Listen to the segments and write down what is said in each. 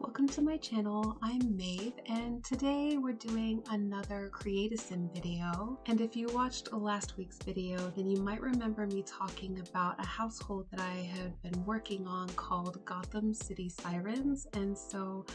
welcome to my channel. I'm Maeve, and today we're doing another Create-A-Sim video. And if you watched last week's video, then you might remember me talking about a household that I had been working on called Gotham City Sirens, and so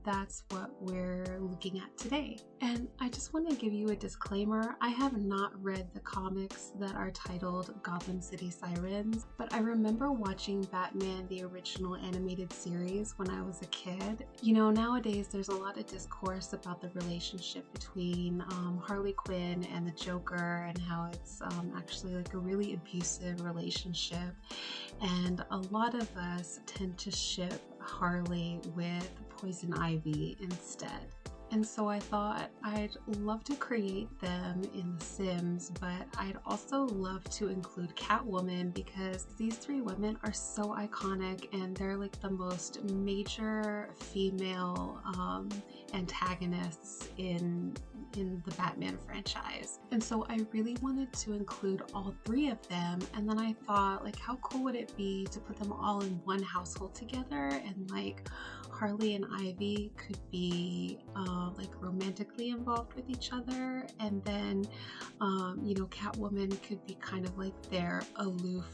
that's what we're looking at today. And I just want to give you a disclaimer. I have not read the comics that are titled Gotham City Sirens, but I remember watching Batman the original animated series when I was a kid. You know, nowadays there's a lot of discourse about the relationship between Harley Quinn and the Joker, and how it's actually like a really abusive relationship, and a lot of us tend to ship Harley with Poison Ivy instead. And so I thought I'd love to create them in The Sims, but I'd also love to include Catwoman because these three women are so iconic, and they're like the most major female antagonists in the Batman franchise. And so I really wanted to include all three of them, and then I thought, like, how cool would it be to put them all in one household together, and like Harley and Ivy could be like romantically involved with each other, and then you know, Catwoman could be kind of like their aloof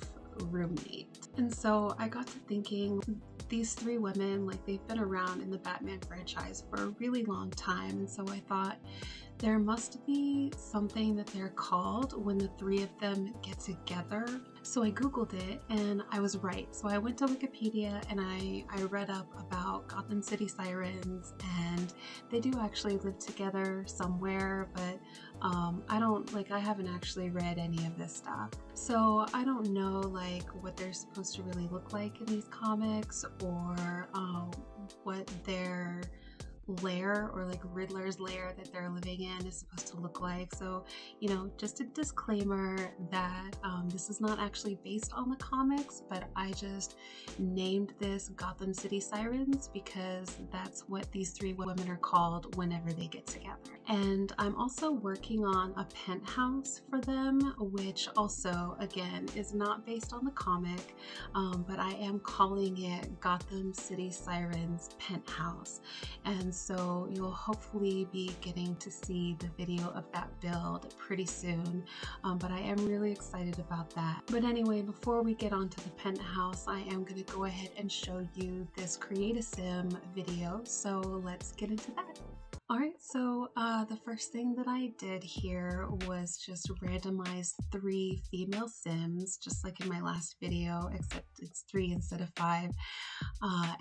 roommate. And so I got to thinking, these three women, like, they've been around in the Batman franchise for a really long time, and so I thought there must be something that they're called when the three of them get together. So I googled it and I was right. So I went to Wikipedia and I read up about Gotham City Sirens, and they do actually live together somewhere, but I haven't actually read any of this stuff. So I don't know like what they're supposed to really look like in these comics, or what their lair, or like Riddler's lair that they're living in, is supposed to look like. So, you know, just a disclaimer that this is not actually based on the comics, but I just named this Gotham City Sirens because that's what these three women are called whenever they get together. And I'm also working on a penthouse for them, which also, again, is not based on the comic, but I am calling it Gotham City Sirens Penthouse. And so you'll hopefully be getting to see the video of that build pretty soon, but I am really excited about that. But anyway, before we get on to the penthouse, I am going to go ahead and show you this Create-A-Sim video, so let's get into that. Alright, so the first thing that I did here was just randomize 3 female Sims, just like in my last video, except it's 3 instead of 5.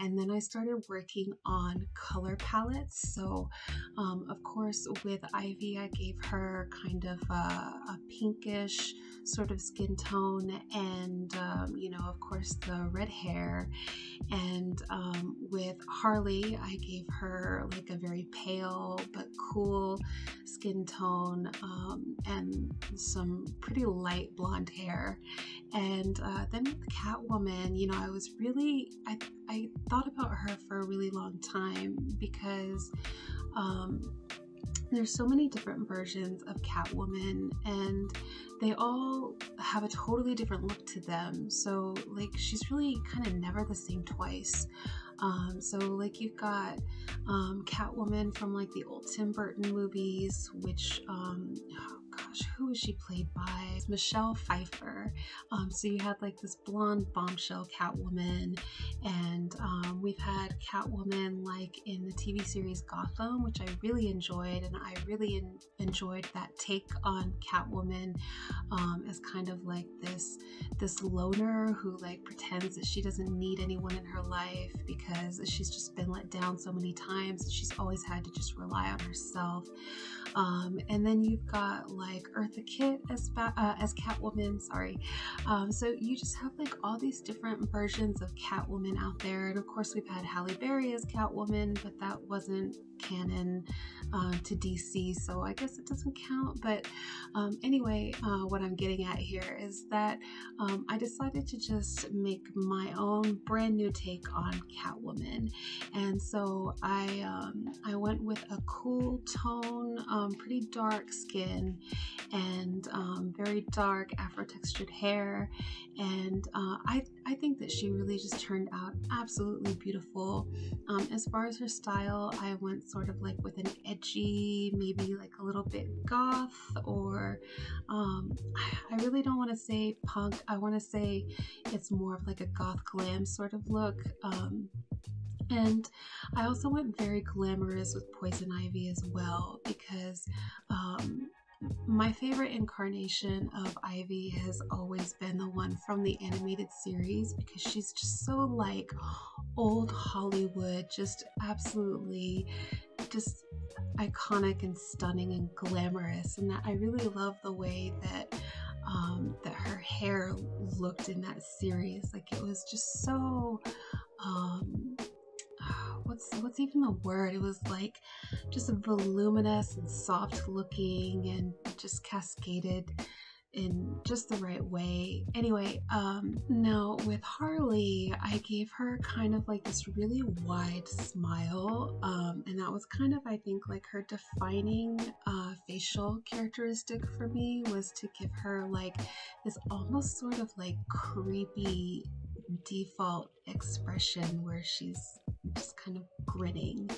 And then I started working on color palettes. So of course with Ivy, I gave her kind of a pinkish sort of skin tone, and you know, of course the red hair. And with Harley, I gave her like a very pale but cool skin tone, and some pretty light blonde hair. And then with Catwoman, you know, I was really, I thought about her for a really long time because there's so many different versions of Catwoman, and they all have a totally different look to them. So like, she's really kind of never the same twice. So like, you've got Catwoman from like the old Tim Burton movies, which oh gosh, who was she played by? It's Michelle Pfeiffer. So you had like this blonde bombshell Catwoman, and we've had Catwoman like in the TV series Gotham, which I really enjoyed, and I really enjoyed that take on Catwoman as kind of like this loner who like pretends that she doesn't need anyone in her life because she's just been let down so many times. She's always had to just rely on herself. And then you've got like Eartha Kitt as Catwoman, sorry. So you just have like all these different versions of Catwoman out there. And of course we've had Halle Berry as Catwoman, but that wasn't canon to DC, so I guess it doesn't count. But anyway, what I'm getting at here is that I decided to just make my own brand new take on Catwoman, and so I went with a cool tone, pretty dark skin, and very dark Afro textured hair, and I think that she really just turned out absolutely beautiful. As far as her style, I went sort of like with an edgy, maybe like a little bit goth, or I really don't want to say punk. I want to say it's more of like a goth glam sort of look. And I also went very glamorous with Poison Ivy as well, because my favorite incarnation of Ivy has always been the one from the animated series, because she's just so like old Hollywood, just absolutely just iconic and stunning and glamorous, and that I really love the way that that her hair looked in that series. Like, it was just so what's even the word? It was like just voluminous and soft looking and just cascaded in just the right way. Anyway, now with Harley, I gave her kind of like this really wide smile, and that was kind of, I think, like her defining facial characteristic for me, was to give her like this almost sort of like creepy default expression where she's just kind of grinning.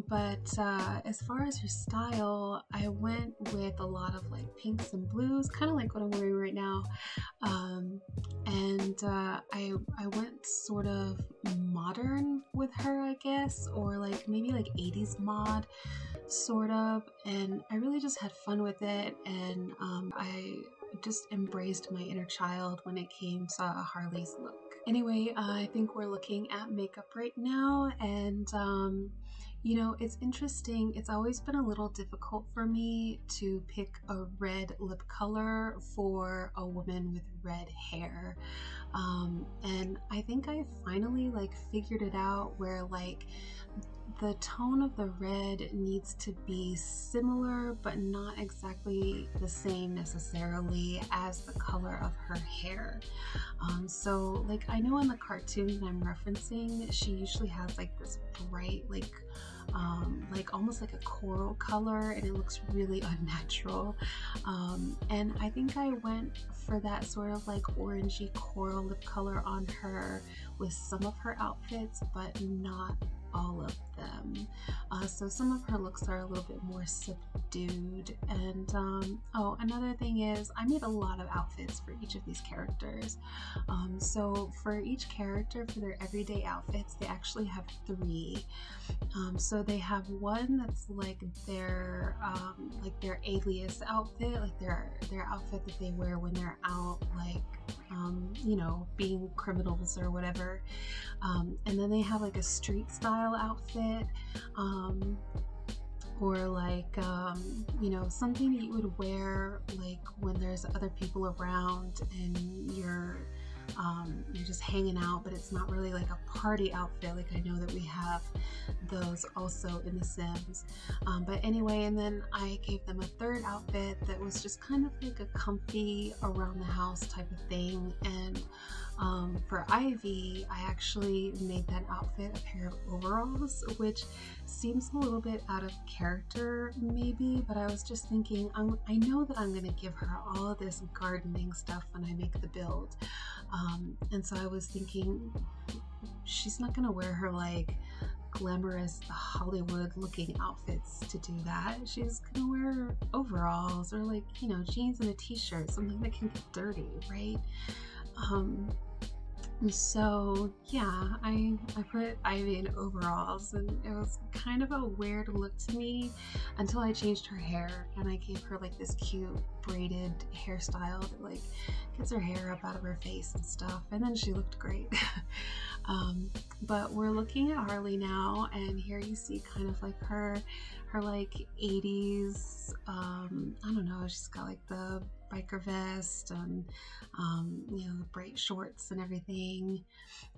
But as far as her style, I went with a lot of like pinks and blues, kind of like what I'm wearing right now. And I went sort of modern with her, I guess, or like maybe like 80s mod sort of. And I really just had fun with it, and I just embraced my inner child when it came to Harley's look. Anyway, I think we're looking at makeup right now, and you know, it's interesting. It's always been a little difficult for me to pick a red lip color for a woman with red hair. And I think I finally like figured it out, where like the tone of the red needs to be similar but not exactly the same necessarily as the color of her hair. So like, I know in the cartoon that I'm referencing, she usually has like this bright like almost like a coral color, and it looks really unnatural. And I think I went for that sort of like orangey coral lip color on her with some of her outfits, but not all of them. So some of her looks are a little bit more subdued. And oh, another thing is, I made a lot of outfits for each of these characters. So for each character, for their everyday outfits, they actually have 3. So they have one that's like their alias outfit, like their outfit that they wear when they're out, like you know, being criminals or whatever. And then they have like a street style outfit, or like you know, something that you would wear like when there's other people around and you're just hanging out, but it's not really like a party outfit. Like, I know that we have those also in The Sims. But anyway, and then I gave them a third outfit that was just kind of like a comfy around the house type of thing. And for Ivy, I actually made that outfit a pair of overalls, which seems a little bit out of character maybe, but I was just thinking, I know that I'm going to give her all of this gardening stuff when I make the build. And so I was thinking, she's not going to wear her like glamorous Hollywood looking outfits to do that. She's gonna wear overalls, or like, you know, jeans and a t-shirt, something that can get dirty, right? So yeah, I put Ivy in overalls, and it was kind of a weird look to me until I changed her hair and I gave her like this cute braided hairstyle that like gets her hair up out of her face and stuff, and then she looked great. But we're looking at Harley now, and here you see kind of like her like 80s, I don't know, she's got like the biker vest and you know, the bright shorts and everything.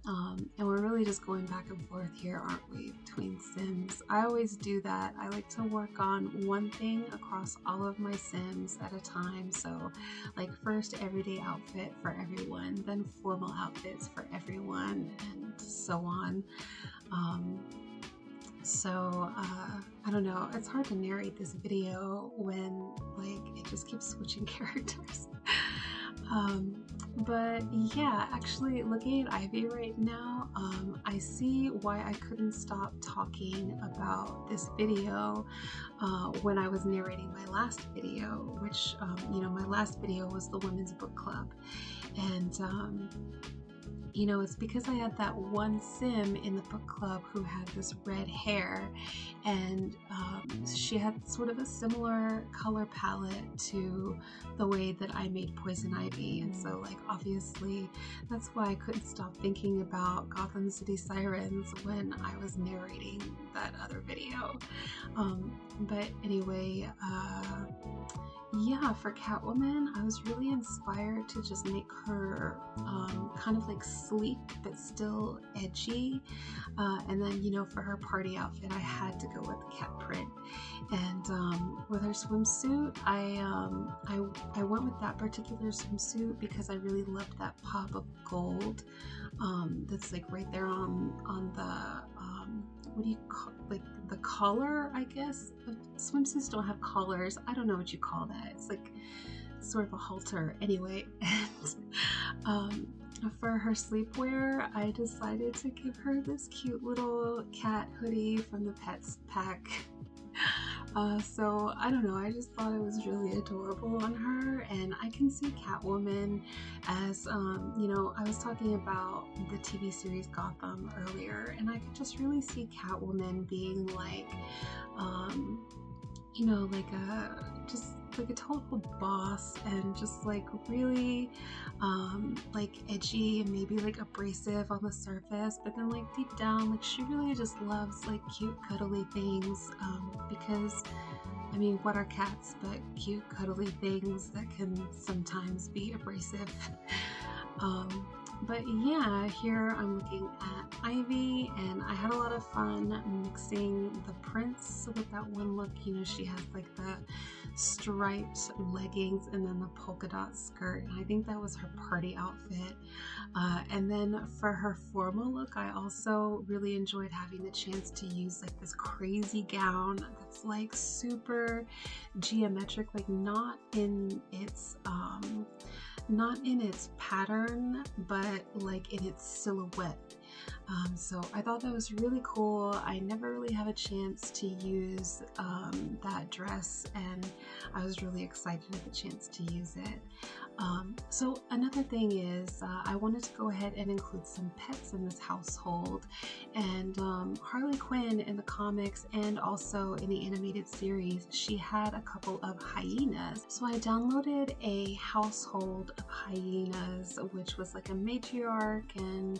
And we're really just going back and forth here, aren't we, between Sims. I always do that. I like to work on one thing across all of my Sims at a time. So like first everyday outfit for everyone, then formal outfits for everyone, and so on. I don't know, it's hard to narrate this video when like it just keeps switching characters. But yeah, actually looking at Ivy right now, I see why I couldn't stop talking about this video when I was narrating my last video, which, you know, my last video was the women's book club. And you know, it's because I had that one Sim in the book club who had this red hair, and she had sort of a similar color palette to the way that I made Poison Ivy. And so like obviously that's why I couldn't stop thinking about Gotham City Sirens when I was narrating that other video. But anyway, yeah, for Catwoman, I was really inspired to just make her kind of like sleek but still edgy. And then, you know, for her party outfit, I had to go with the cat print. And with her swimsuit, I went with that particular swimsuit because I really loved that pop of gold that's like right there on the what do you call, like the collar, I guess. Swimsuits don't have collars. I don't know what you call that. It's like sort of a halter anyway. And for her sleepwear, I decided to give her this cute little cat hoodie from the Pets pack. So I don't know, I just thought it was really adorable on her, and I can see Catwoman as, you know, I was talking about the TV series Gotham earlier, and I could just really see Catwoman being like, you know, like just like a total boss, and just like really like edgy and maybe like abrasive on the surface, but then like deep down, like she really just loves like cute cuddly things, because I mean, what are cats but cute cuddly things that can sometimes be abrasive. But yeah, here I'm looking at Ivy, and I had a lot of fun mixing the prints with that one look. You know, she has like the striped leggings and then the polka dot skirt, and I think that was her party outfit. And then for her formal look, I also really enjoyed having the chance to use like this crazy gown that's like super geometric, like not in its pattern, but like in its silhouette. So I thought that was really cool. I never really have a chance to use that dress, and I was really excited at the chance to use it. So another thing is I wanted to go ahead and include some pets in this household, and Harley Quinn in the comics and also in the animated series, she had a couple of hyenas. So I downloaded a household of hyenas, which was like a matriarch, and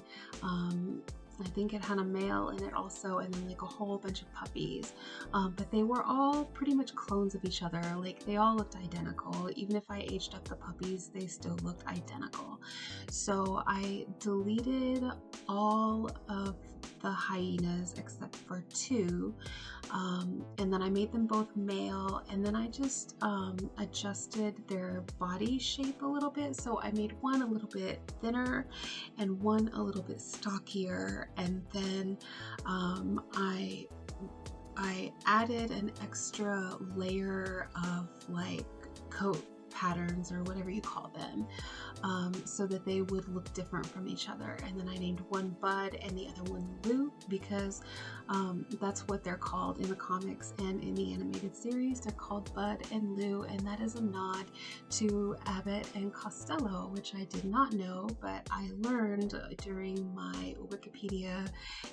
I think it had a male in it also, and then like a whole bunch of puppies. But they were all pretty much clones of each other. Like they all looked identical. Even if I aged up the puppies, they still looked identical. So I deleted all of the hyenas except for two, and then I made them both male, and then I just adjusted their body shape a little bit. So I made one a little bit thinner and one a little bit stockier, and then I added an extra layer of like coat patterns or whatever you call them, so that they would look different from each other. And then I named one Bud and the other one Lou, because that's what they're called in the comics and in the animated series. They're called Bud and Lou, and that is a nod to Abbott and Costello, which I did not know, but I learned during my Wikipedia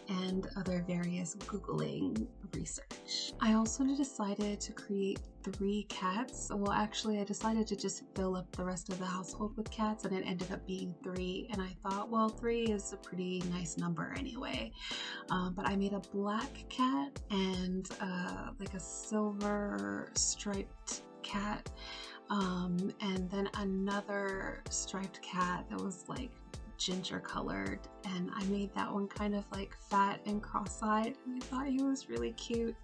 and other various Googling research. I also decided to create 3 cats. Well, actually I decided to just fill up the rest of the household with cats, and it ended up being 3, and I thought, well, 3 is a pretty nice number anyway. But I made a black cat and like a silver striped cat, and then another striped cat that was like ginger colored, and I made that one kind of like fat and cross-eyed, and I thought he was really cute.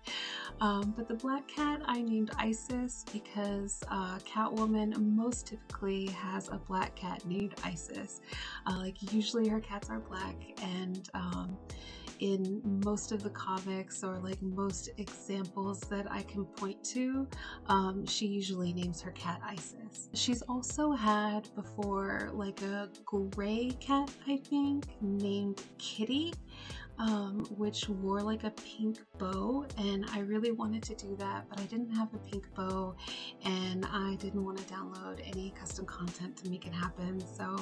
But the black cat I named Isis because Catwoman most typically has a black cat named Isis. Like usually her cats are black, and in most of the comics, or like most examples that I can point to, she usually names her cat Isis. She's also had before like a gray cat, I think, named Kitty, which wore like a pink bow, and I really wanted to do that, but I didn't have a pink bow and I didn't want to download any custom content to make it happen. So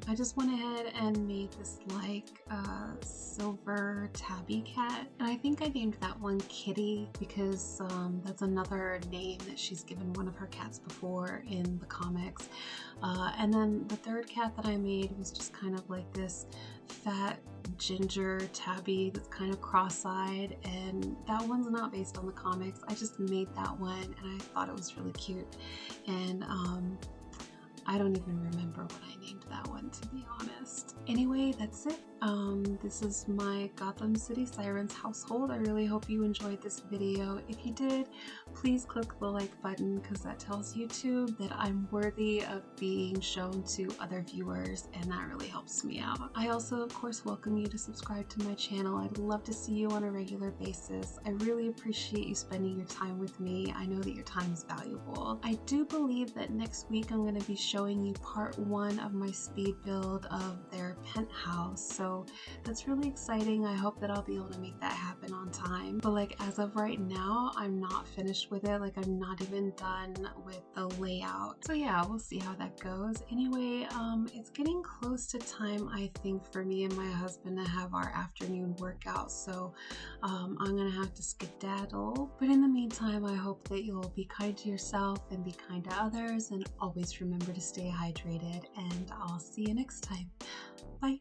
I just went ahead and made this like silver tabby cat, and I think I named that one Kitty because that's another name that she's given one of her cats before in the comics. And then the third cat that I made was just kind of like this fat ginger tabby that's kind of cross-eyed, and that one's not based on the comics. I just made that one and I thought it was really cute, and I don't even remember what I named that one, to be honest. Anyway, that's it. This is my Gotham City Sirens household. I really hope you enjoyed this video. If you did, please click the like button because that tells YouTube that I'm worthy of being shown to other viewers, and that really helps me out. I also, of course, welcome you to subscribe to my channel. I'd love to see you on a regular basis. I really appreciate you spending your time with me. I know that your time is valuable. I do believe that next week I'm going to be showing you part 1 of my speed build of their penthouse, so that's really exciting. I hope that I'll be able to make that happen on time, but like as of right now, I'm not finished with it. Like I'm not even done with the layout, so yeah, we'll see how that goes. Anyway, it's getting close to time, I think, for me and my husband to have our afternoon workout, so I'm gonna have to skedaddle, but in the meantime, I hope that you'll be kind to yourself and be kind to others, and always remember to stay hydrated, and I'll see you next time. Bye.